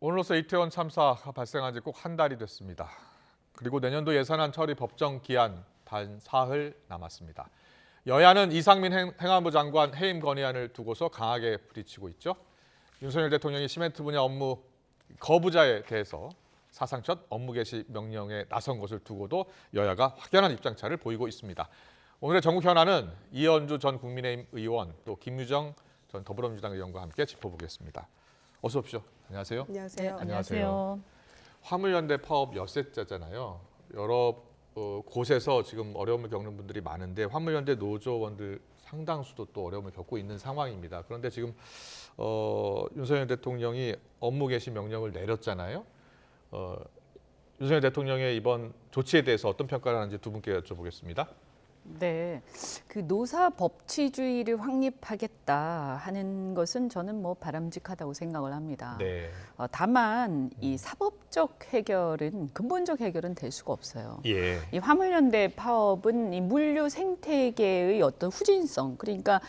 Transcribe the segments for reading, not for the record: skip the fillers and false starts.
오늘로써 이태원 참사가 발생한 지 꼭 한 달이 됐습니다. 그리고 내년도 예산안 처리 법정 기한 단 사흘 남았습니다. 여야는 이상민 행안부 장관 해임 건의안을 두고서 강하게 부딪히고 있죠. 윤석열 대통령이 시멘트 분야 업무 거부자에 대해서 사상 첫 업무 개시 명령에 나선 것을 두고도 여야가 확연한 입장차를 보이고 있습니다. 오늘의 전국 현안은 이현주 전 국민의힘 의원, 또 김유정 전 더불어민주당 의원과 함께 짚어보겠습니다. 어서 오십시오. 안녕하세요. 안녕하세요. 네, 안녕하세요. 화물연대 파업 엿새째잖아요. 여러 곳에서 지금 어려움을 겪는 분들이 많은데 화물연대 노조원들 상당수도 또 어려움을 겪고 있는 상황입니다. 그런데 지금 윤석열 대통령이 업무 개시 명령을 내렸잖아요. 윤석열 대통령의 이번 조치에 대해서 어떤 평가를 하는지 두 분께 여쭤보겠습니다. 네, 그 노사 법치주의를 확립하겠다 하는 것은 저는 뭐 바람직하다고 생각을 합니다. 네. 다만 이 사법적 해결은 근본적 해결은 될 수가 없어요. 예. 이 화물연대 파업은 이 물류 생태계의 어떤 후진성, 그러니까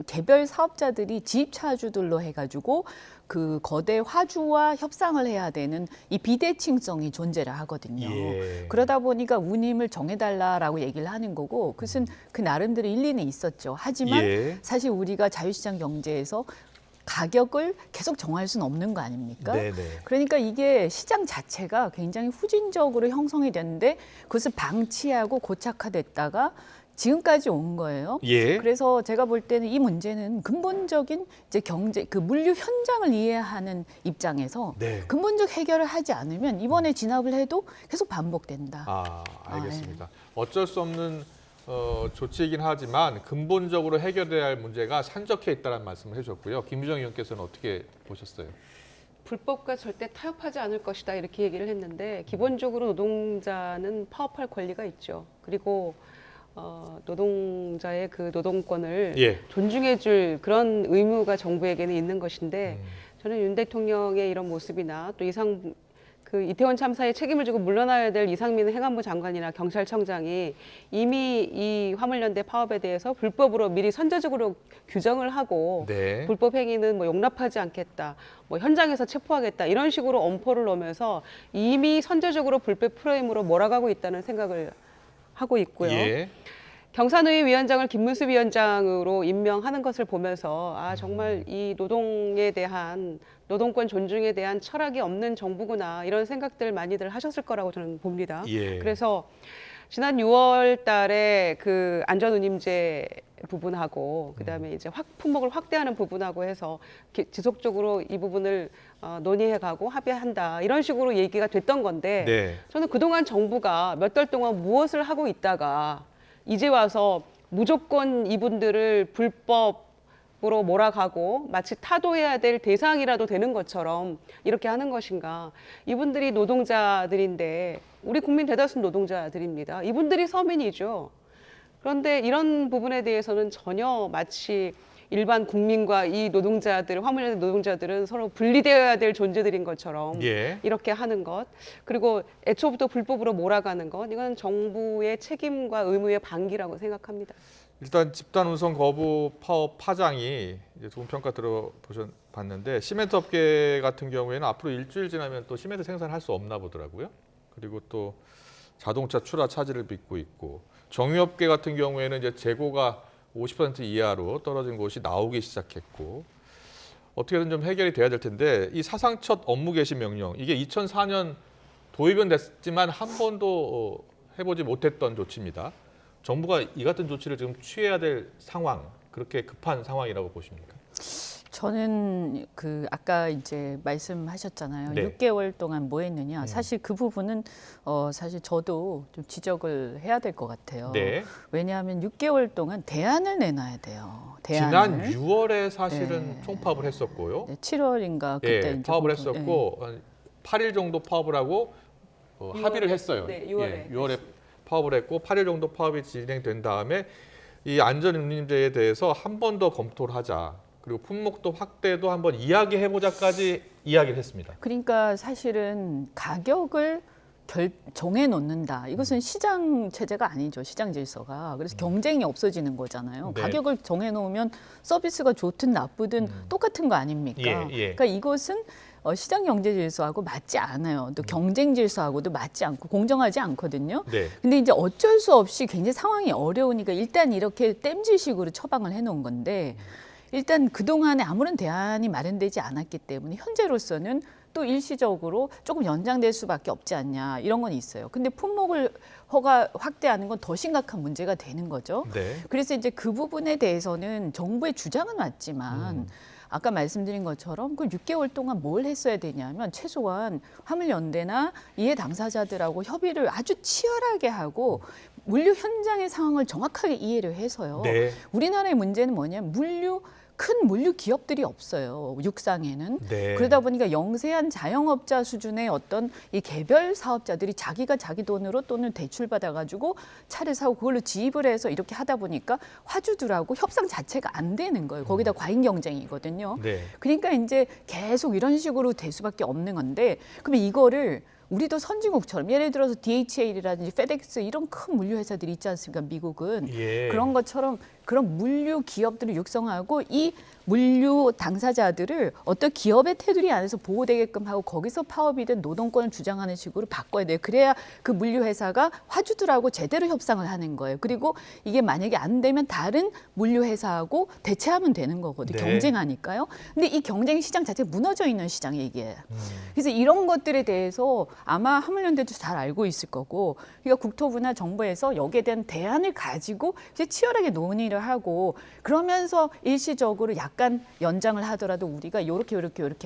개별 사업자들이 지입차주들로 해가지고 그 거대 화주와 협상을 해야 되는 이 비대칭성이 존재를 하거든요. 예. 그러다 보니까 운임을 정해달라라고 얘기를 하는 거고, 그것은 그 나름대로 일리는 있었죠. 하지만 예. 사실 우리가 자유시장 경제에서 가격을 계속 정할 수는 없는 거 아닙니까? 네네. 그러니까 이게 시장 자체가 굉장히 후진적으로 형성이 됐는데 그것을 방치하고 고착화됐다가 지금까지 온 거예요. 예. 그래서 제가 볼 때는 이 문제는 근본적인 이제 경제 그 물류 현장을 이해하는 입장에서 네. 근본적 해결을 하지 않으면 이번에 진압을 해도 계속 반복된다. 알겠습니다. 어쩔 수 없는 조치이긴 하지만 근본적으로 해결돼야 할 문제가 산적해 있다는 말씀을 해주셨고요. 김유정 의원께서는 어떻게 보셨어요? 불법과 절대 타협하지 않을 것이다 이렇게 얘기를 했는데 기본적으로 노동자는 파업할 권리가 있죠. 그리고 노동자의 그 노동권을 예. 존중해줄 그런 의무가 정부에게는 있는 것인데 저는 윤 대통령의 이런 모습이나 또 그 이태원 참사에 책임을 지고 물러나야 될 이상민 행안부 장관이나 경찰청장이 이미 이 화물연대 파업에 대해서 불법으로 미리 선제적으로 규정을 하고 네. 불법 행위는 뭐 용납하지 않겠다, 뭐 현장에서 체포하겠다 이런 식으로 엄포를 놓으면서 이미 선제적으로 불법 프레임으로 몰아가고 있다는 생각을 하고 있고요. 예. 경산의 위원장을 김문수 위원장으로 임명하는 것을 보면서 정말 이 노동에 대한 노동권 존중에 대한 철학이 없는 정부구나 이런 생각들 많이들 하셨을 거라고 저는 봅니다. 예. 그래서 지난 6월 달에 그 안전운임제 부분하고 그다음에 이제 품목을 확대하는 부분하고 해서 지속적으로 이 부분을 논의해가고 합의한다 이런 식으로 얘기가 됐던 건데 네. 저는 그동안 정부가 몇 달 동안 무엇을 하고 있다가 이제 와서 무조건 이분들을 불법으로 몰아가고 마치 타도해야 될 대상이라도 되는 것처럼 이렇게 하는 것인가. 이분들이 노동자들인데 우리 국민 대다수는 노동자들입니다. 이분들이 서민이죠. 그런데 이런 부분에 대해서는 전혀 마치 일반 국민과 이 노동자들, 화물연대 노동자들은 서로 분리되어야 될 존재들인 것처럼 예. 이렇게 하는 것, 그리고 애초부터 불법으로 몰아가는 것, 이건 정부의 책임과 의무의 방기라고 생각합니다. 일단 집단 운송 거부 파업 파장이 이제 좋은 평가 들어봤는데 시멘트 업계 같은 경우에는 앞으로 일주일 지나면 또 시멘트 생산할 수 없나 보더라고요. 그리고 또 자동차 출하 차질을 빚고 있고 정유업계 같은 경우에는 이제 재고가 50% 이하로 떨어진 곳이 나오기 시작했고 어떻게든 좀 해결이 돼야 될 텐데 이 사상 첫 업무 개시 명령 이게 2004년 도입은 됐지만 한 번도 해보지 못했던 조치입니다. 정부가 이 같은 조치를 지금 취해야 될 상황 그렇게 급한 상황이라고 보십니까? 저는 그 아까 이제 말씀하셨잖아요. 네. 6개월 동안 뭐 했느냐. 사실 그 부분은 사실 저도 좀 지적을 해야 될 것 같아요. 네. 왜냐하면 6개월 동안 대안을 내놔야 돼요. 지난 대안을. 6월에 사실은 네. 총파업을 했었고요. 네, 7월인가 그때 예, 이제 파업을 공동- 했었고 한 8일 정도 파업을 하고 합의를 했어요. 네, 6월에. 6월에 파업을 했고 8일 정도 파업이 진행된 다음에 이 안전운임제에 대해서 한 번 더 검토를 하자. 그리고 품목도 확대도 한번 이야기해보자까지 이야기를 했습니다. 그러니까 사실은 가격을 정해 놓는다. 이것은 시장 체제가 아니죠. 시장 질서가. 그래서 경쟁이 없어지는 거잖아요. 네. 가격을 정해 놓으면 서비스가 좋든 나쁘든 똑같은 거 아닙니까? 그러니까 이것은 시장 경제 질서하고 맞지 않아요. 또 경쟁 질서하고도 맞지 않고 공정하지 않거든요. 네. 근데 이제 어쩔 수 없이 굉장히 상황이 어려우니까 일단 이렇게 땜질식으로 처방을 해놓은 건데 일단 그동안에 아무런 대안이 마련되지 않았기 때문에 현재로서는 또 일시적으로 조금 연장될 수밖에 없지 않냐 이런 건 있어요. 근데 품목을 확대하는 건 더 심각한 문제가 되는 거죠. 네. 그래서 이제 그 부분에 대해서는 정부의 주장은 맞지만 아까 말씀드린 것처럼 그 6개월 동안 뭘 했어야 되냐면 최소한 화물연대나 이해 당사자들하고 협의를 아주 치열하게 하고 물류 현장의 상황을 정확하게 이해를 해서요. 네. 우리나라의 문제는 뭐냐면 큰 물류 기업들이 없어요. 육상에는. 네. 그러다 보니까 영세한 자영업자 수준의 어떤 이 개별 사업자들이 자기가 자기 돈으로 또는 대출 받아가지고 차를 사고 그걸로 지입을 해서 이렇게 하다 보니까 화주들하고 협상 자체가 안 되는 거예요. 거기다 과잉 경쟁이거든요. 네. 그러니까 이제 계속 이런 식으로 될 수밖에 없는 건데 그러면 이거를 우리도 선진국처럼 예를 들어서 DHL이라든지 FedEx 이런 큰 물류 회사들이 있지 않습니까? 미국은. 예. 그런 것처럼 그런 물류 기업들을 육성하고 이 물류 당사자들을 어떤 기업의 테두리 안에서 보호되게끔 하고 거기서 파업이든 노동권을 주장하는 식으로 바꿔야 돼요. 그래야 그 물류 회사가 화주들하고 제대로 협상을 하는 거예요. 그리고 이게 만약에 안 되면 다른 물류 회사하고 대체하면 되는 거거든요. 네. 경쟁하니까요. 근데 이 경쟁 시장 자체가 무너져 있는 시장이 이게. 그래서 이런 것들에 대해서 아마 화물연대도 잘 알고 있을 거고 그러니까 국토부나 정부에서 여기에 대한 대안을 가지고 이제 치열하게 논의를 하고 그러면서 일시적으로 약간 연장을 하더라도 우리가 이렇게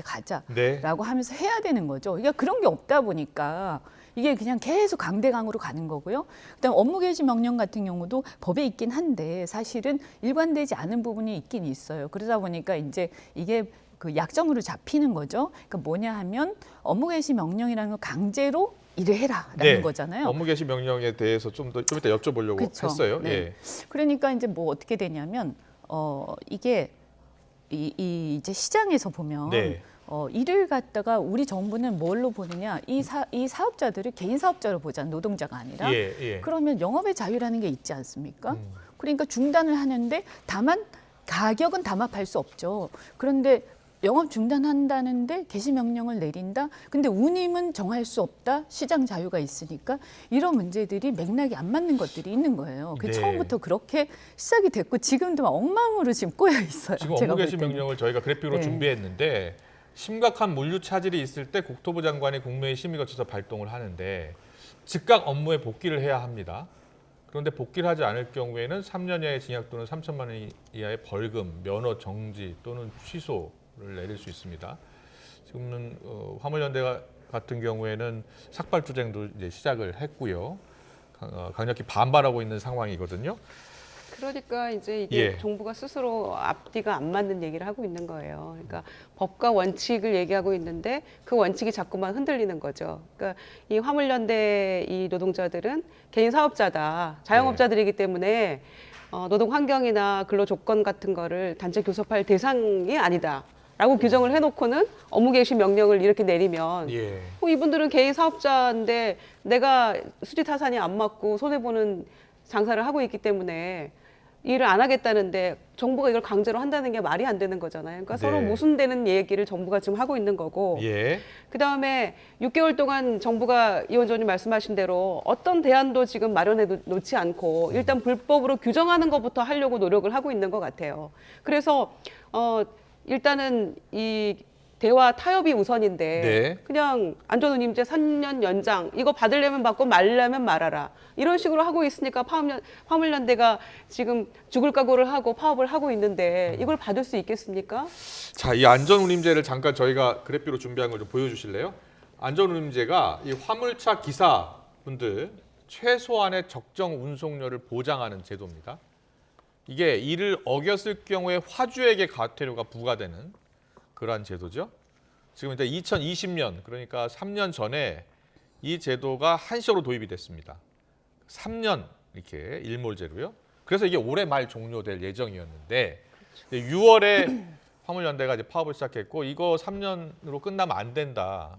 가자라고 네. 하면서 해야 되는 거죠. 그러니까 그런 게 없다 보니까 이게 그냥 계속 강대강으로 가는 거고요. 그다음 업무 개시 명령 같은 경우도 법에 있긴 한데 사실은 일관되지 않은 부분이 있긴 있어요. 그러다 보니까 이제 이게 그 약점으로 잡히는 거죠. 그러니까 뭐냐 하면 업무 개시 명령이라는 건 강제로 일을 해라라는 거잖아요. 업무 개시 명령에 대해서 좀 이따 여쭤보려고 그쵸. 했어요. 네. 예. 그러니까 이제 뭐 어떻게 되냐면 이게 이제 시장에서 보면 네. 이를 갖다가 우리 정부는 뭘로 보느냐 이 사업자들을 개인 사업자로 보잖아요. 노동자가 아니라. 예. 그러면 영업의 자유라는 게 있지 않습니까? 그러니까 중단을 하는데 다만 가격은 담합할 수 없죠. 그런데 영업 중단한다는데 개시 명령을 내린다. 근데 운임은 정할 수 없다. 시장 자유가 있으니까 이런 문제들이 맥락이 안 맞는 것들이 있는 거예요. 그 네. 처음부터 그렇게 시작이 됐고 지금도 막 엉망으로 지금 꼬여 있어요. 지금 제가 업무 볼 개시 때는. 명령을 저희가 그래픽으로 네. 준비했는데 심각한 물류 차질이 있을 때 국토부 장관이 국무회의 심의 거쳐서 발동을 하는데 즉각 업무에 복귀를 해야 합니다. 그런데 복귀를 하지 않을 경우에는 3년 이하의 징역 또는 3천만 원 이하의 벌금, 면허 정지 또는 취소를 내릴 수 있습니다. 지금은 화물연대 같은 경우에는 삭발투쟁도 이제 시작을 했고요. 강력히 반발하고 있는 상황이거든요. 그러니까 이제 이게 예. 정부가 스스로 앞뒤가 안 맞는 얘기를 하고 있는 거예요. 그러니까 법과 원칙을 얘기하고 있는데 그 원칙이 자꾸만 흔들리는 거죠. 그러니까 이 화물연대 이 노동자들은 개인 사업자다, 자영업자들이기 때문에 노동 환경이나 근로 조건 같은 거를 단체 교섭할 대상이 아니다. 라고 규정을 해놓고는 업무 개시 명령을 이렇게 내리면 예. 이분들은 개인 사업자인데 내가 수지 타산이 안 맞고 손해보는 장사를 하고 있기 때문에 일을 안 하겠다는데 정부가 이걸 강제로 한다는 게 말이 안 되는 거잖아요. 그러니까 네. 서로 모순되는 얘기를 정부가 지금 하고 있는 거고 예. 그다음에 6개월 동안 정부가 이 원장님 말씀하신 대로 어떤 대안도 지금 마련해 놓지 않고 일단 불법으로 규정하는 것부터 하려고 노력을 하고 있는 것 같아요. 그래서 일단은 이 대화 타협이 우선인데 네. 그냥 안전운임제 3년 연장 이거 받으려면 받고 말려면 말아라 이런 식으로 하고 있으니까 화물연대가 지금 죽을 각오를 하고 파업을 하고 있는데 이걸 받을 수 있겠습니까? 자, 이 안전운임제를 잠깐 저희가 그래픽으로 준비한 걸 좀 보여주실래요? 안전운임제가 이 화물차 기사분들 최소한의 적정 운송료를 보장하는 제도입니다. 이게 이를 어겼을 경우에 화주에게 과태료가 부과되는 그러한 제도죠. 지금 이제 2020년 그러니까 3년 전에 이 제도가 한시적으로 도입이 됐습니다. 3년 이렇게 일몰제로요. 그래서 이게 올해 말 종료될 예정이었는데 6월에 화물연대가 이제 파업을 시작했고 이거 3년으로 끝나면 안 된다.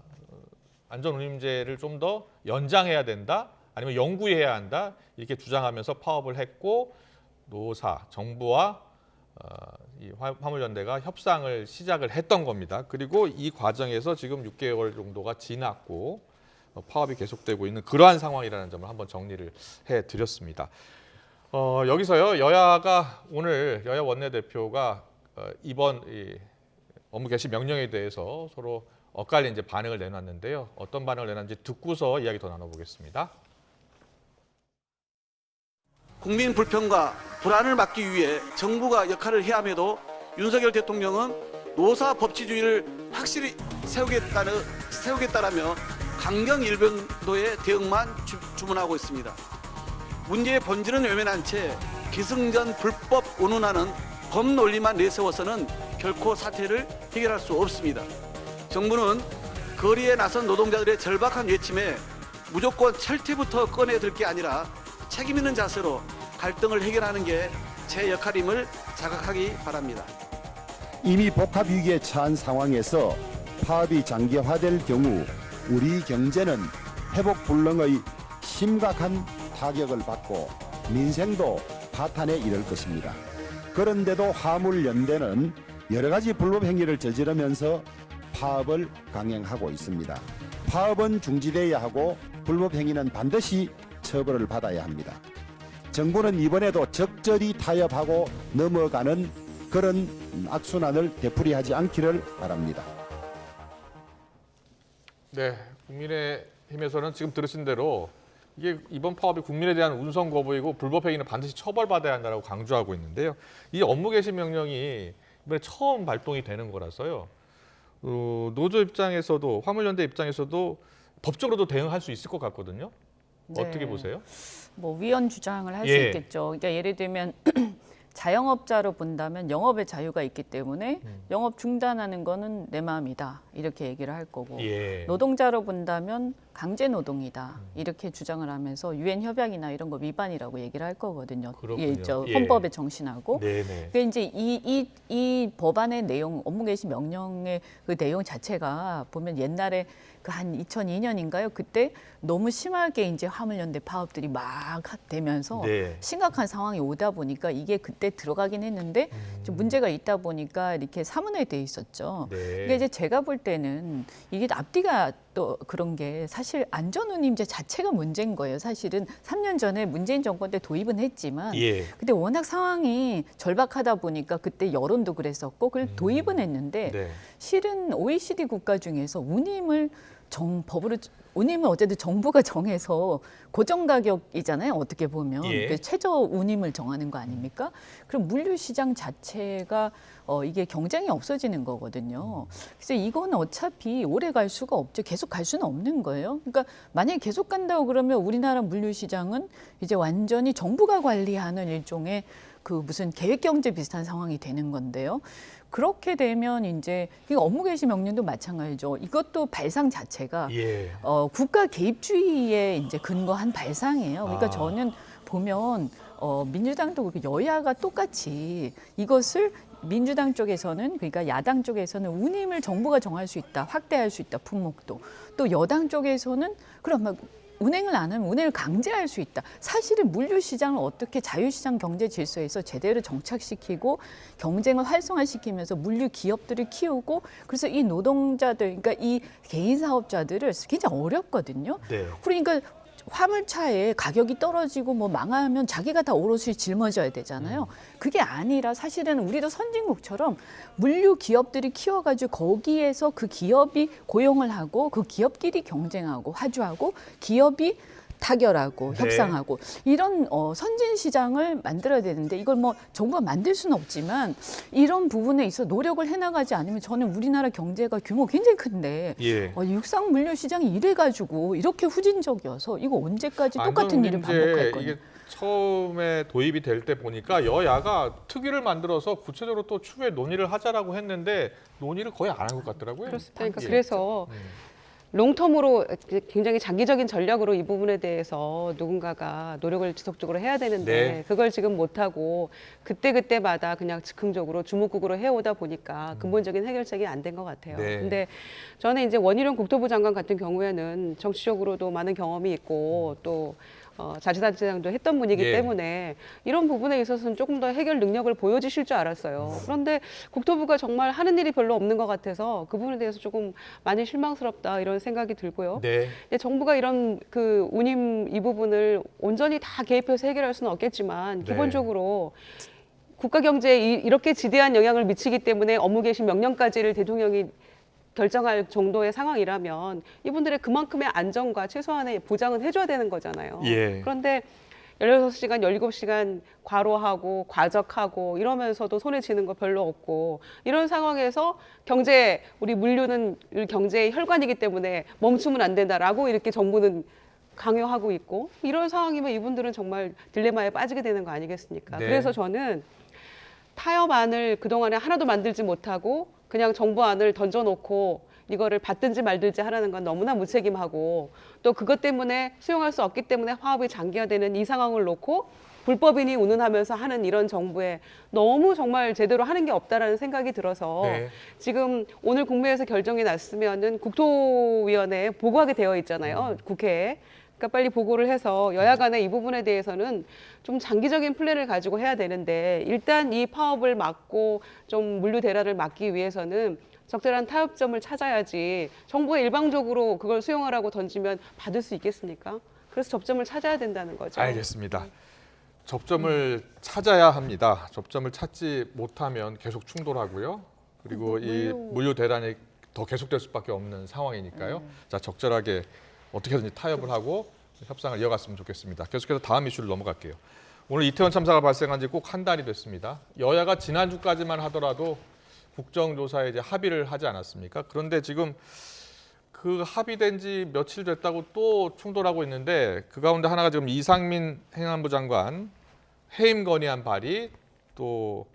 안전운임제를 좀 더 연장해야 된다, 아니면 영구해야 한다 이렇게 주장하면서 파업을 했고 노사, 정부와 이 화물연대가 협상을 시작을 했던 겁니다. 그리고 이 과정에서 지금 6개월 정도가 지났고 파업이 계속되고 있는 그러한 상황이라는 점을 한번 정리를 해드렸습니다. 여기서요 여야가 오늘 여야 원내대표가 이번 이 업무 개시 명령에 대해서 서로 엇갈린 이제 반응을 내놨는데요. 어떤 반응을 내놨는지 듣고서 이야기 더 나눠보겠습니다. 국민 불평과 불안을 막기 위해 정부가 역할을 해야 함에도 윤석열 대통령은 노사 법치주의를 확실히 세우겠다라며 강경 일변도의 대응만 주문하고 있습니다. 문제의 본질은 외면한 채 기승전 불법 운운하는 법 논리만 내세워서는 결코 사태를 해결할 수 없습니다. 정부는 거리에 나선 노동자들의 절박한 외침에 무조건 철퇴부터 꺼내들 게 아니라 책임 있는 자세로 갈등을 해결하는 게 제 역할임을 자각하기 바랍니다. 이미 복합 위기에 처한 상황에서 파업이 장기화될 경우 우리 경제는 회복 불능의 심각한 타격을 받고 민생도 파탄에 이를 것입니다. 그런데도 화물연대는 여러 가지 불법 행위를 저지르면서 파업을 강행하고 있습니다. 파업은 중지돼야 하고 불법 행위는 반드시 처벌을 받아야 합니다. 정부는 이번에도 적절히 타협하고 넘어가는 그런 악순환을 되풀이하지 않기를 바랍니다. 네, 국민의힘에서는 지금 들으신 대로 이게 이번 파업이 국민에 대한 운송 거부이고 불법 행위는 반드시 처벌받아야 한다고 강조하고 있는데요. 이 업무 개시 명령이 이번에 처음 발동이 되는 거라서요. 노조 입장에서도 화물연대 입장에서도 법적으로도 대응할 수 있을 것 같거든요. 네. 어떻게 보세요? 뭐 위헌 주장을 할 수 예. 있겠죠. 그러니까 예를 들면 자영업자로 본다면 영업의 자유가 있기 때문에 영업 중단하는 거는 내 마음이다 이렇게 얘기를 할 거고 예. 노동자로 본다면 강제 노동이다 이렇게 주장을 하면서 유엔 협약이나 이런 거 위반이라고 얘기를 할 거거든요. 그렇군요. 예, 저 예. 헌법의 정신하고. 네네. 그러니까 이제 이 법안의 내용, 업무 개시 명령의 그 내용 자체가 보면 옛날에 그 한 2002년인가요? 그때 너무 심하게 이제 화물연대 파업들이 막 되면서 네. 심각한 상황이 오다 보니까 이게 그때 들어가긴 했는데 좀 문제가 있다 보니까 이렇게 사문에 돼 있었죠. 네. 그러니까 이제 제가 볼 때는 이게 앞뒤가 또 그런 게 사실 안전운임제 자체가 문제인 거예요. 사실은 3년 전에 문재인 정권 때 도입은 했지만 예. 근데 워낙 상황이 절박하다 보니까 그때 여론도 그랬었고 그걸 도입은 했는데 네. 실은 OECD 국가 중에서 운임을 법으로 운임은 어쨌든 정부가 정해서 고정 가격이잖아요. 어떻게 보면 예. 그 최저 운임을 정하는 거 아닙니까? 그럼 물류 시장 자체가 이게 경쟁이 없어지는 거거든요. 그래서 이건 어차피 오래 갈 수가 없죠. 계속 갈 수는 없는 거예요. 그러니까 만약에 계속 간다고 그러면 우리나라 물류 시장은 이제 완전히 정부가 관리하는 일종의 그 무슨 계획 경제 비슷한 상황이 되는 건데요. 그렇게 되면 이제 업무 개시 명령도 마찬가지죠. 이것도 발상 자체가 예. 국가 개입주의에 이제 근거한 발상이에요. 그러니까 아. 저는 보면 민주당도 그렇고 여야가 똑같이 이것을 민주당 쪽에서는 그러니까 야당 쪽에서는 운임을 정부가 정할 수 있다, 확대할 수 있다, 품목도. 또 여당 쪽에서는 그럼 막 운행을 안 하면 운행을 강제할 수 있다. 사실은 물류 시장을 어떻게 자유시장 경제 질서에서 제대로 정착시키고 경쟁을 활성화시키면서 물류 기업들을 키우고 그래서 이 노동자들, 그러니까 이 개인 사업자들을 굉장히 어렵거든요. 네. 그러니까 화물차에 가격이 떨어지고 뭐 망하면 자기가 다 오롯이 짊어져야 되잖아요. 그게 아니라 사실은 우리도 선진국처럼 물류 기업들이 키워가지고 거기에서 그 기업이 고용을 하고 그 기업끼리 경쟁하고 화주하고 기업이 타결하고 네. 협상하고 이런 선진 시장을 만들어야 되는데 이걸 뭐 정부가 만들 수는 없지만 이런 부분에 있어 노력을 해나가지 않으면 저는 우리나라 경제가 규모 굉장히 큰데 예. 육상 물류 시장이 이래가지고 이렇게 후진적이어서 이거 언제까지 똑같은 일을 반복할 거냐. 이게 처음에 도입이 될 때 보니까 여야가 특위를 만들어서 구체적으로 또 추후에 논의를 하자라고 했는데 논의를 거의 안 한 것 같더라고요. 그렇습니다. 그러니까 예. 그래서 롱텀으로 굉장히 장기적인 전략으로 이 부분에 대해서 누군가가 노력을 지속적으로 해야 되는데 네. 그걸 지금 못하고 그때그때마다 그냥 즉흥적으로 주먹국으로 해오다 보니까 근본적인 해결책이 안 된 것 같아요. 네. 근데 저는 이제 원희룡 국토부 장관 같은 경우에는 정치적으로도 많은 경험이 있고 또 자치단체장도 했던 분이기 예. 때문에 이런 부분에 있어서는 조금 더 해결 능력을 보여주실 줄 알았어요. 그런데 국토부가 정말 하는 일이 별로 없는 것 같아서 그 부분에 대해서 조금 많이 실망스럽다 이런 생각이 들고요. 네. 근데 정부가 이런 그 운임 이 부분을 온전히 다 개입해서 해결할 수는 없겠지만 네. 기본적으로 국가 경제에 이렇게 지대한 영향을 미치기 때문에 업무 개시 명령까지를 대통령이 결정할 정도의 상황이라면 이분들의 그만큼의 안정과 최소한의 보장은 해줘야 되는 거잖아요. 예. 그런데 16시간, 17시간 과로하고 과적하고 이러면서도 손에 쥐는 거 별로 없고 이런 상황에서 우리 물류는 경제의 혈관이기 때문에 멈추면 안 된다라고 이렇게 정부는 강요하고 있고 이런 상황이면 이분들은 정말 딜레마에 빠지게 되는 거 아니겠습니까? 네. 그래서 저는 타협안을 그동안에 하나도 만들지 못하고 그냥 정부안을 던져놓고 이거를 받든지 말든지 하라는 건 너무나 무책임하고 또 그것 때문에 수용할 수 없기 때문에 화합이 장기화되는 이 상황을 놓고 불법이니 운운하면서 하는 이런 정부에 너무 정말 제대로 하는 게 없다라는 생각이 들어서 네. 지금 오늘 국무회에서 결정이 났으면은 국토위원회에 보고하게 되어 있잖아요. 국회에. 그러니까 빨리 보고를 해서 여야 간에 이 부분에 대해서는 좀 장기적인 플랜을 가지고 해야 되는데 일단 이 파업을 막고 좀 물류 대란을 막기 위해서는 적절한 타협점을 찾아야지 정부가 일방적으로 그걸 수용하라고 던지면 받을 수 있겠습니까? 그래서 접점을 찾아야 된다는 거죠. 알겠습니다. 접점을 찾아야 합니다. 접점을 찾지 못하면 계속 충돌하고요. 그리고 이 물류 대란이 더 계속될 수밖에 없는 상황이니까요. 자, 적절하게 어떻게든지 타협을 하고 협상을 이어갔으면 좋겠습니다. 계속해서 다음 이슈를 넘어갈게요. 오늘 이태원 참사가 발생한 지 꼭 한 달이 됐습니다. 여야가 지난주까지만 하더라도 국정조사에 이제 합의를 하지 않았습니까? 그런데 지금 그 합의된 지 며칠 됐다고 또 충돌하고 있는데 그 가운데 하나가 지금 이상민 행안부 장관 해임 건의안 발의 또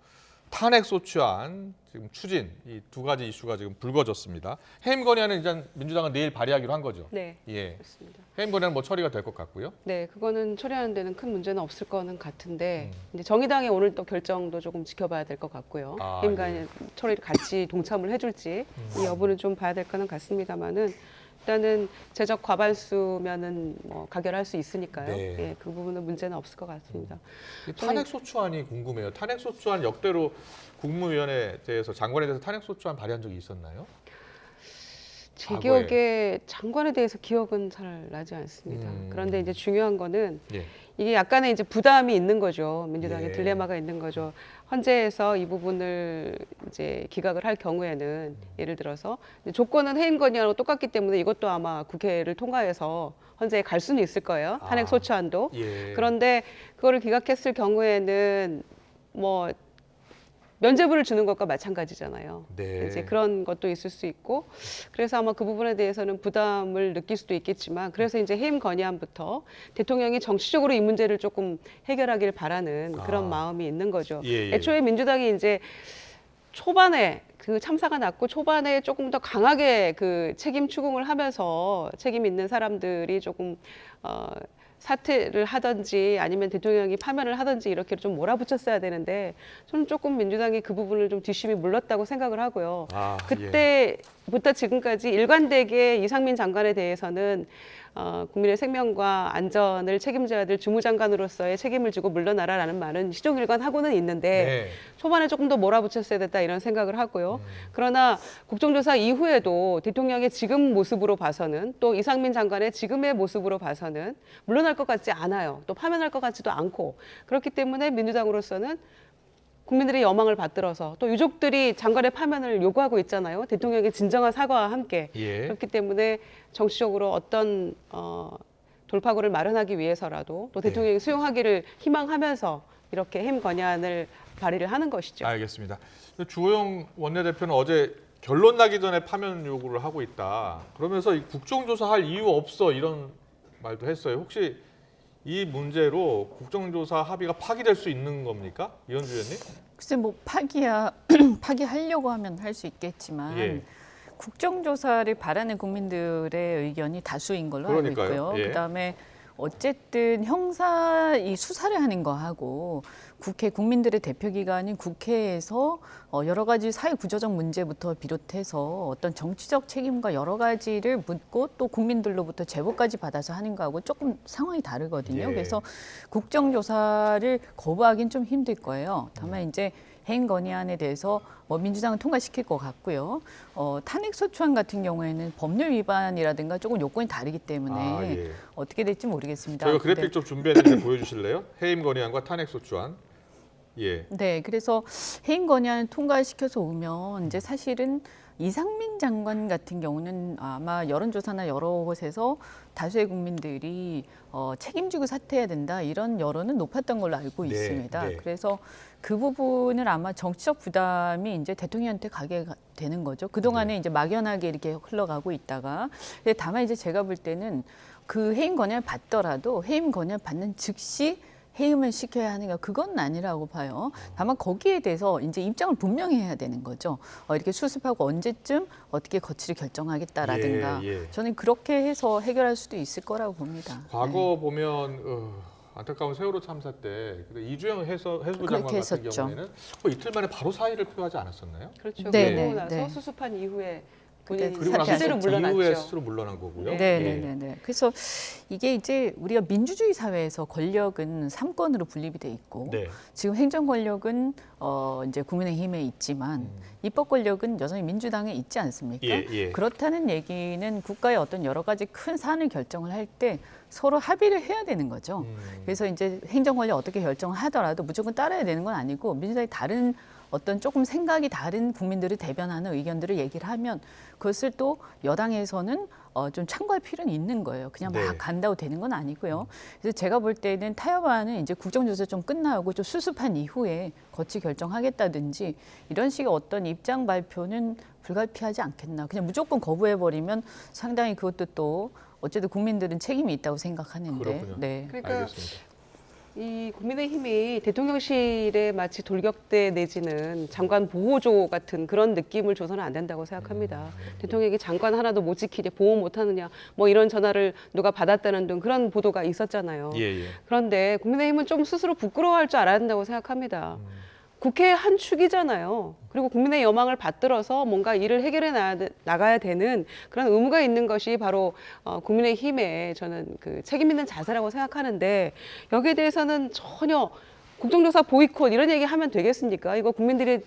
탄핵 소추안 지금 추진 이 두 가지 이슈가 지금 불거졌습니다. 해임 건의안은 일단 민주당은 내일 발의하기로 한 거죠. 네, 예. 그렇습니다. 해임 건의안은 뭐 처리가 될 것 같고요. 네, 그거는 처리하는 데는 큰 문제는 없을 거는 같은데 이제 정의당의 오늘 또 결정도 조금 지켜봐야 될 것 같고요. 아, 해임간 처리를 같이 동참을 해줄지 이 여부는 좀 봐야 될 거는 같습니다만은 일단은 재적 과반수면은 뭐 가결할 수 있으니까요. 네. 예, 그 부분은 문제는 없을 것 같습니다. 이 탄핵 소추안이 궁금해요. 탄핵 소추안 역대로 국무위원회에 대해서 장관에 대해서 탄핵 소추안 발의한 적이 있었나요? 제 과거에. 기억에 장관에 대해서 기억은 잘 나지 않습니다. 그런데 이제 중요한 거는 예. 이게 약간의 이제 부담이 있는 거죠. 민주당의 예. 딜레마가 있는 거죠. 헌재에서 이 부분을 이제 기각을 할 경우에는 예를 들어서 조건은 해임 건의안하고 똑같기 때문에 이것도 아마 국회를 통과해서 헌재에 갈 수는 있을 거예요. 탄핵 소추안도. 예. 그런데 그거를 기각했을 경우에는 뭐 면죄부를 주는 것과 마찬가지잖아요. 네. 이제 그런 것도 있을 수 있고, 그래서 아마 그 부분에 대해서는 부담을 느낄 수도 있겠지만, 그래서 이제 해임 건의안부터 대통령이 정치적으로 이 문제를 조금 해결하길 바라는 그런 마음이 있는 거죠. 예, 예. 애초에 민주당이 이제 초반에 그 참사가 났고 초반에 조금 더 강하게 그 책임 추궁을 하면서 책임 있는 사람들이 조금 사퇴를 하든지 아니면 대통령이 파면을 하든지 이렇게 좀 몰아붙였어야 되는데 저는 조금 민주당이 그 부분을 좀 뒷심이 물렀다고 생각을 하고요. 아, 그때부터 지금까지 일관되게 이상민 장관에 대해서는 국민의 생명과 안전을 책임져야 될 주무장관으로서의 책임을 지고 물러나라라는 말은 시종일관하고는 있는데 네. 초반에 조금 더 몰아붙였어야 됐다 이런 생각을 하고요. 그러나 국정조사 이후에도 대통령의 지금 모습으로 봐서는 또 이상민 장관의 지금의 모습으로 봐서는 물러날 것 같지 않아요. 또 파면할 것 같지도 않고 그렇기 때문에 민주당으로서는 국민들의 여망을 받들어서 또 유족들이 장관의 파면을 요구하고 있잖아요. 대통령의 진정한 사과와 함께. 예. 그렇기 때문에 정치적으로 어떤 돌파구를 마련하기 위해서라도 또 대통령이 수용하기를 희망하면서 이렇게 해임 건의안을 발의를 하는 것이죠. 알겠습니다. 주호영 원내대표는 어제 결론 나기 전에 파면 요구를 하고 있다. 그러면서 이 국정조사할 이유 없어 이런 말도 했어요. 혹시 이 문제로 국정조사 합의가 파기될 수 있는 겁니까? 이현주 의원님? 글쎄 뭐 파기하려고 하면 할 수 있겠지만 예. 국정조사를 바라는 국민들의 의견이 다수인 걸로 그러니까요. 알고 있고요. 예. 그다음에 어쨌든 형사 이 수사를 하는 거하고 국회 국민들의 대표기관인 국회에서 여러 가지 사회 구조적 문제부터 비롯해서 어떤 정치적 책임과 여러 가지를 묻고 또 국민들로부터 제보까지 받아서 하는 거하고 조금 상황이 다르거든요. 예. 그래서 국정조사를 거부하기는 좀 힘들 거예요. 다만 이제 해임 건의안에 대해서 민주당은 통과시킬 것 같고요. 탄핵소추안 같은 경우에는 법률 위반이라든가 조금 요건이 다르기 때문에 예. 어떻게 될지 모르겠습니다. 저희가 그래픽 근데 좀 준비했는데 보여주실래요? 해임 건의안과 탄핵소추안. 예. 네, 그래서 해임 건의안을 통과시켜서 오면 이제 사실은 이상민 장관 같은 경우는 아마 여론조사나 여러 곳에서 다수의 국민들이 책임지고 사퇴해야 된다 이런 여론은 높았던 걸로 알고 네, 있습니다. 네. 그래서 그 부분을 아마 정치적 부담이 이제 대통령한테 가게 되는 거죠. 그동안에 네. 이제 막연하게 이렇게 흘러가고 있다가 근데 다만 이제 제가 볼 때는 그 해임 건의를 받더라도 해임 건의를 받는 즉시 해임을 시켜야 하는가 그건 아니라고 봐요. 다만 거기에 대해서 이제 입장을 분명히 해야 되는 거죠. 이렇게 수습하고 언제쯤 어떻게 거치를 결정하겠다라든가 예, 예. 저는 그렇게 해서 해결할 수도 있을 거라고 봅니다. 과거 보면 안타까운 세월호 참사 때 이주영 해수부 장관 그렇게 같은 했었죠. 경우에는 이틀 만에 바로 사의를 표하지 않았었나요? 그렇죠. 네, 그리고 네, 나서 네. 수습한 이후에 그때 본인이 그리고 나서 실제로 물러났죠. 이후에 스스로 물러난 거고요. 네. 네, 예. 네, 네, 네. 그래서 이게 이제 우리가 민주주의 사회에서 권력은 3권으로 분립이 돼 있고 네. 지금 행정 권력은 이제 국민의힘에 있지만 입법 권력은 여전히 민주당에 있지 않습니까? 예, 예. 그렇다는 얘기는 국가의 어떤 여러 가지 큰 사안을 결정을 할 때 서로 합의를 해야 되는 거죠. 그래서 이제 행정 권력 어떻게 결정을 하더라도 무조건 따라야 되는 건 아니고 민주당이 다른 어떤 조금 생각이 다른 국민들을 대변하는 의견들을 얘기를 하면 그것을 또 여당에서는 좀 참고할 필요는 있는 거예요. 그냥 막 네. 간다고 되는 건 아니고요. 그래서 제가 볼 때는 타협안은 이제 국정조사 좀 끝나고 좀 수습한 이후에 거치 결정하겠다든지 이런 식의 어떤 입장 발표는 불가피하지 않겠나. 그냥 무조건 거부해버리면 상당히 그것도 또 어쨌든 국민들은 책임이 있다고 생각하는데. 그렇군요. 네. 그러니까 알겠습니다. 이 국민의힘이 대통령실에 마치 돌격대 내지는 장관 보호조 같은 그런 느낌을 줘서는 안 된다고 생각합니다. 대통령이 장관 하나도 못 지키냐, 보호 못 하느냐, 뭐 이런 전화를 누가 받았다는 등 그런 보도가 있었잖아요. 예, 예. 그런데 국민의힘은 좀 스스로 부끄러워할 줄 알아야 된다고 생각합니다. 국회의 한 축이잖아요. 그리고 국민의 여망을 받들어서 뭔가 일을 해결해 나가야 되는 그런 의무가 있는 것이 바로 국민의힘의 저는 그 책임 있는 자세라고 생각하는데 여기에 대해서는 전혀 국정조사 보이콧 이런 얘기 하면 되겠습니까? 이거 국민들이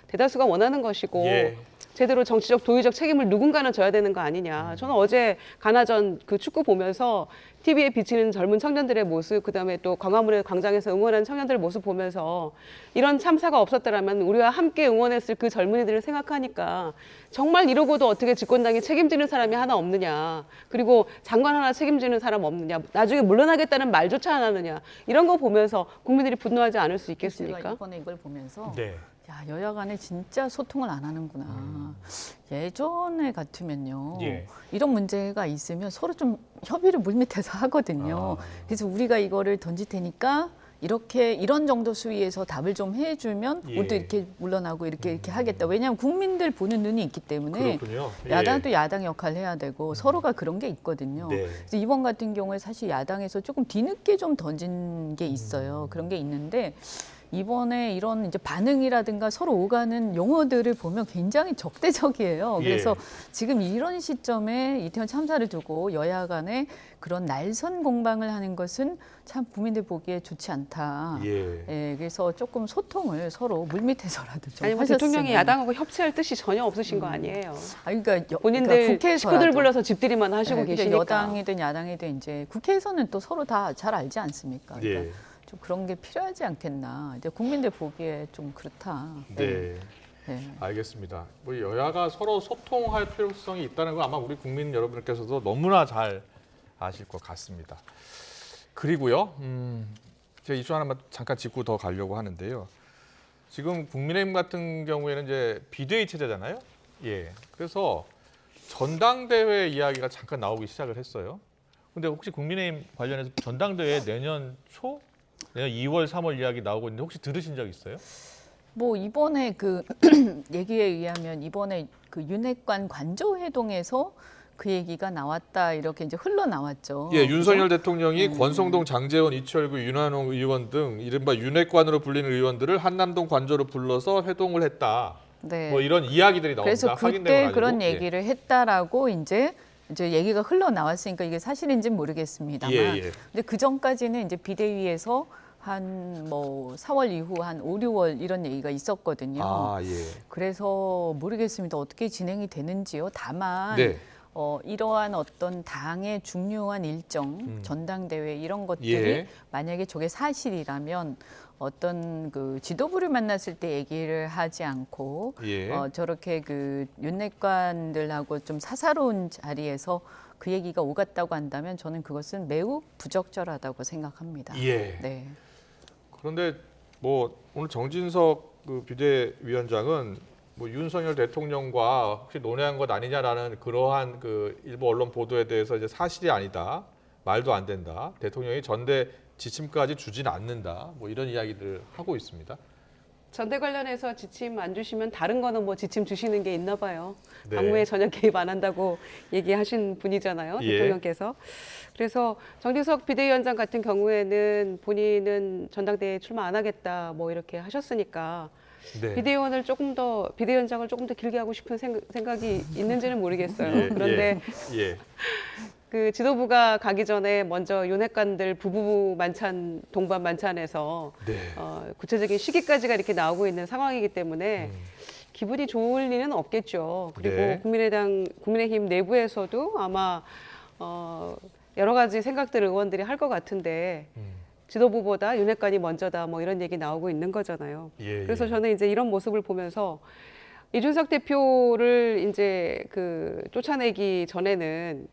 대다수가 원하는 것이고 예. 제대로 정치적 도의적 책임을 누군가는 져야 되는 거 아니냐. 저는 어제 가나전 그 축구 보면서 TV에 비치는 젊은 청년들의 모습, 그다음에 또 광화문의 광장에서 응원하는 청년들의 모습 보면서 이런 참사가 없었더라면 우리와 함께 응원했을 그 젊은이들을 생각하니까 정말 이러고도 어떻게 집권당이 책임지는 사람이 하나 없느냐. 그리고 장관 하나 책임지는 사람 없느냐. 나중에 물러나겠다는 말조차 안 하느냐. 이런 거 보면서 국민들이 분노하지 않을 수 제가 있겠습니까? 이번에 이걸 보면서 네. 야, 여야 간에 진짜 소통을 안 하는구나. 예전에 같으면요. 예. 이런 문제가 있으면 서로 좀 협의를 물밑에서 하거든요. 아. 그래서 우리가 이거를 던질 테니까 이렇게 이런 정도 수위에서 답을 좀 해주면 예. 우리도 이렇게 물러나고 이렇게 하겠다. 왜냐하면 국민들 보는 눈이 있기 때문에 그렇군요. 야당도 야당 역할을 해야 되고 서로가 그런 게 있거든요. 네. 그래서 이번 같은 경우에 사실 야당에서 조금 뒤늦게 좀 던진 게 있어요. 그런 게 있는데 이번에 이런 이제 반응이라든가 서로 오가는 용어들을 보면 굉장히 적대적이에요. 예. 그래서 지금 이런 시점에 이태원 참사를 두고 여야 간에 그런 날선 공방을 하는 것은 참 국민들 보기에 좋지 않다. 예. 예, 그래서 조금 소통을 서로 물밑에서라도 좀 아니 뭐 하셨으면. 대통령이 야당하고 협치할 뜻이 전혀 없으신 거 아니에요. 그러니까 본인들 그러니까 국회에서라도. 식구들 불러서 집들이만 하시고 네, 그러니까 계시니까. 여당이든 야당이든 이제 국회에서는 또 서로 다 잘 알지 않습니까? 그러니까 예. 좀 그런 게 필요하지 않겠나. 이제 국민들 보기에 좀 그렇다. 네. 네. 알겠습니다. 뭐 여야가 서로 소통할 필요성이 있다는 거 아마 우리 국민 여러분께서도 너무나 잘 아실 것 같습니다. 그리고요, 제가 이슈 하나만 잠깐 짚고 더 가려고 하는데요. 지금 국민의힘 같은 경우에는 이제 비대위 체제잖아요. 예. 그래서 전당대회 이야기가 잠깐 나오기 시작을 했어요. 근데 혹시 국민의힘 관련해서 전당대회 내년 초, 내년 2월, 3월 이야기 나오고 있는데 혹시 들으신 적 있어요? 뭐 이번에 그 얘기에 의하면 이번에 그 윤핵관 관저회동에서 그 얘기가 나왔다 이렇게 이제 흘러나왔죠. 예, 윤석열 대통령이 권성동, 장제원, 이철구, 윤한홍 의원 등 이른바 윤핵관으로 불리는 의원들을 한남동 관저로 불러서 회동을 했다. 네. 뭐 이런 이야기들이 나옵니다. 그래서 확인된 건 그때 아니고. 그런 예. 얘기를 했다라고 이제 얘기가 흘러나왔으니까 이게 사실인지는 모르겠습니다만. 예, 예. 근데 그 전까지는 이제 비대위에서 한 뭐 4월 이후 한 5, 6월 이런 얘기가 있었거든요. 아, 예. 그래서 모르겠습니다. 어떻게 진행이 되는지요. 다만 네. 이러한 어떤 당의 중요한 일정, 전당대회 이런 것들이 예. 만약에 저게 사실이라면 어떤 그 지도부를 만났을 때 얘기를 하지 않고 예. 저렇게 그 윤핵관들하고 좀 사사로운 자리에서 그 얘기가 오갔다고 한다면 저는 그것은 매우 부적절하다고 생각합니다. 예. 네. 그런데 뭐 오늘 정진석 그 비대위원장은 뭐 윤석열 대통령과 혹시 논의한 것 아니냐라는 그러한 그 일부 언론 보도에 대해서 이제 사실이 아니다, 말도 안 된다, 대통령이 전대 지침까지 주진 않는다, 뭐 이런 이야기들을 하고 있습니다. 전대 관련해서 지침 안 주시면 다른 거는 뭐 지침 주시는 게 있나 봐요. 네. 당무에 전혀 개입 안 한다고 얘기하신 분이잖아요. 예. 대통령께서. 그래서 정진석 비대위원장 같은 경우에는 본인은 전당대회에 출마 안 하겠다 뭐 이렇게 하셨으니까 네. 비대위원장을 조금 더 길게 하고 싶은 생각이 있는지는 모르겠어요. 예, 그런데 예. 그 지도부가 가기 전에 먼저 윤핵관들 부부 만찬 동반 만찬에서 네. 구체적인 시기까지가 이렇게 나오고 있는 상황이기 때문에 기분이 좋을 리는 없겠죠. 그리고 네. 국민의힘 내부에서도 아마 여러 가지 생각들 의원들이 할 것 같은데 지도부보다 윤핵관이 먼저다 뭐 이런 얘기 나오고 있는 거잖아요. 예, 그래서 예. 저는 이제 이런 모습을 보면서 이준석 대표를 이제 그 쫓아내기 전에는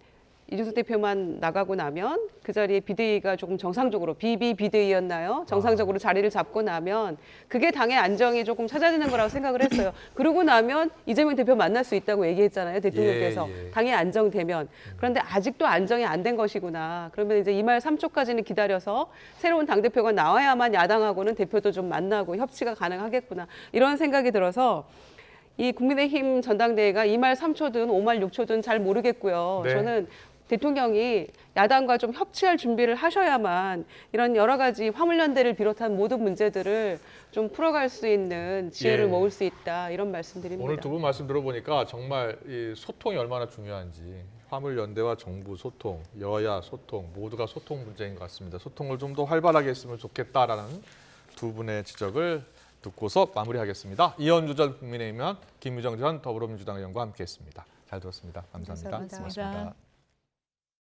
이준석 대표만 나가고 나면 그 자리에 비대위가 조금 정상적으로 비대위였나요? 정상적으로 자리를 잡고 나면 그게 당의 안정이 조금 찾아지는 거라고 생각을 했어요. 그러고 나면 이재명 대표 만날 수 있다고 얘기했잖아요. 대통령께서. 예, 예. 당이 안정되면. 그런데 아직도 안정이 안 된 것이구나. 그러면 이제 이말 3초까지는 기다려서 새로운 당대표가 나와야만 야당하고는 대표도 좀 만나고 협치가 가능하겠구나. 이런 생각이 들어서 이 국민의힘 전당대회가 2말 3초든 5말 6초든 잘 모르겠고요. 네. 저는 대통령이 야당과 좀 협치할 준비를 하셔야만 이런 여러 가지 화물연대를 비롯한 모든 문제들을 좀 풀어갈 수 있는 지혜를 예. 모을 수 있다 이런 말씀드립니다. 오늘 두 분 말씀 들어보니까 정말 이 소통이 얼마나 중요한지, 화물연대와 정부 소통, 여야 소통 모두가 소통 문제인 것 같습니다. 소통을 좀 더 활발하게 했으면 좋겠다라는 두 분의 지적을 듣고서 마무리하겠습니다. 이현주 전 국민의힘 의원, 김유정 전 더불어민주당 의원과 함께했습니다. 잘 들었습니다. 감사합니다. 감사합니다. 고맙습니다.